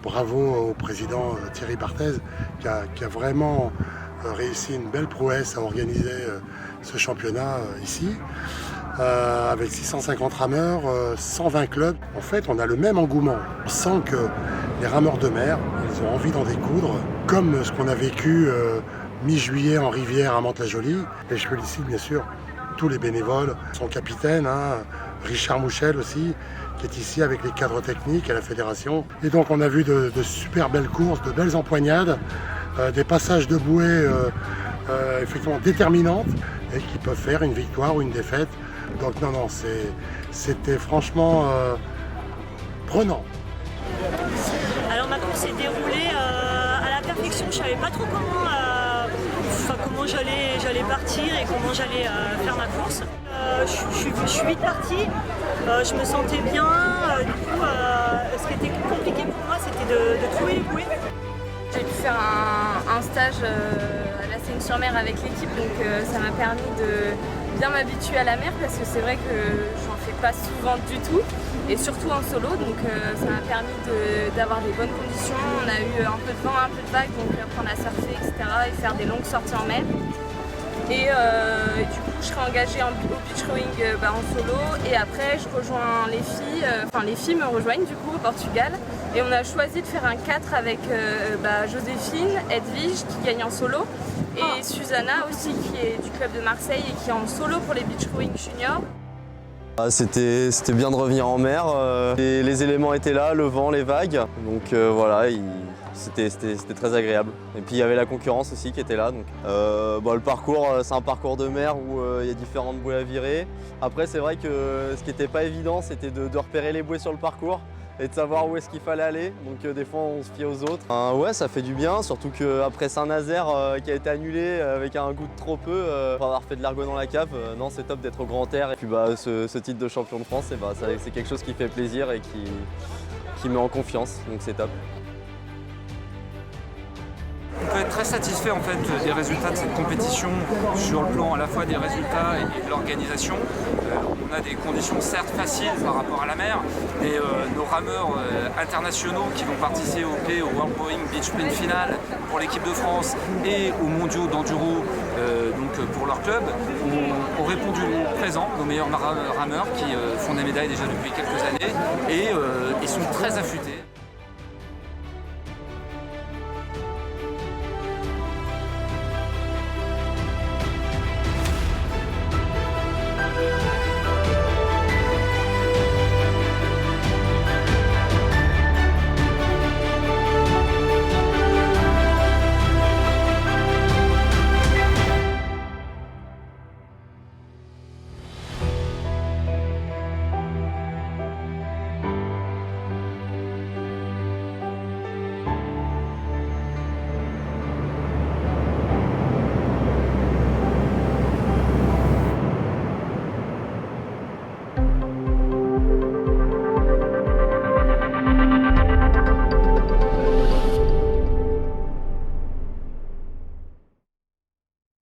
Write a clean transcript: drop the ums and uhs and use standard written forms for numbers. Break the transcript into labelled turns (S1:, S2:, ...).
S1: Bravo au président Thierry Barthez qui a vraiment réussi une belle prouesse à organiser ce championnat ici. Avec 650 rameurs, 120 clubs. En fait, on a le même engouement. On sent que les rameurs de mer, ils ont envie d'en découdre, comme ce qu'on a vécu mi-juillet en rivière à Mantes-la-Jolie. Et je félicite bien sûr tous les bénévoles, son capitaine, Richard Mouchel aussi, qui est ici avec les cadres techniques à la fédération. Et donc on a vu de super belles courses, de belles empoignades, des passages de bouées effectivement déterminantes et qui peuvent faire une victoire ou une défaite. Donc non, c'était franchement prenant.
S2: Alors ma course s'est déroulée à la perfection. Je ne savais pas trop comment j'allais partir et comment j'allais faire ma course. Je suis vite partie, je me sentais bien. Du coup, ce qui était compliqué pour moi, c'était de trouver les bouées.
S3: J'ai pu faire un stage à la Seine-sur-Mer avec l'équipe, donc ça m'a permis de bien m'habituer à la mer parce que c'est vrai que j'en fais pas souvent du tout et surtout en solo, donc ça m'a permis d'avoir des bonnes conditions. On a eu un peu de vent, un peu de vague, donc apprendre à surfer, etc. et faire des longues sorties en mer. Et du coup je serai engagée au beach rowing en solo et après je rejoins les filles, les filles me rejoignent du coup au Portugal et on a choisi de faire un 4 avec Joséphine, Edwige qui gagne en solo et Susanna aussi qui est du club de Marseille et qui est en solo pour les beach rowing juniors.
S4: C'était bien de revenir en mer, et les éléments étaient là, le vent, les vagues, donc voilà, c'était très agréable. Et puis il y avait la concurrence aussi qui était là. Donc. Le parcours, c'est un parcours de mer où il y a différentes bouées à virer. Après c'est vrai que ce qui n'était pas évident, c'était de repérer les bouées sur le parcours et de savoir où est-ce qu'il fallait aller. Donc des fois on se fiait aux autres. Ouais, ça fait du bien, surtout qu'après Saint-Nazaire qui a été annulé avec un goût de trop peu, pour avoir fait de l'ergot dans la cave, non c'est top d'être au grand air. Et puis ce titre de champion de France, c'est quelque chose qui fait plaisir et qui met en confiance, donc c'est top.
S5: On peut être très satisfait en fait des résultats de cette compétition sur le plan à la fois des résultats et de l'organisation. On a des conditions certes faciles par rapport à la mer, mais nos rameurs internationaux qui vont participer au World Rowing Beach Sprint Final pour l'équipe de France et aux mondiaux d'enduro pour leur club ont répondu présent, nos meilleurs rameurs qui font des médailles déjà depuis quelques années et ils sont très affûtés.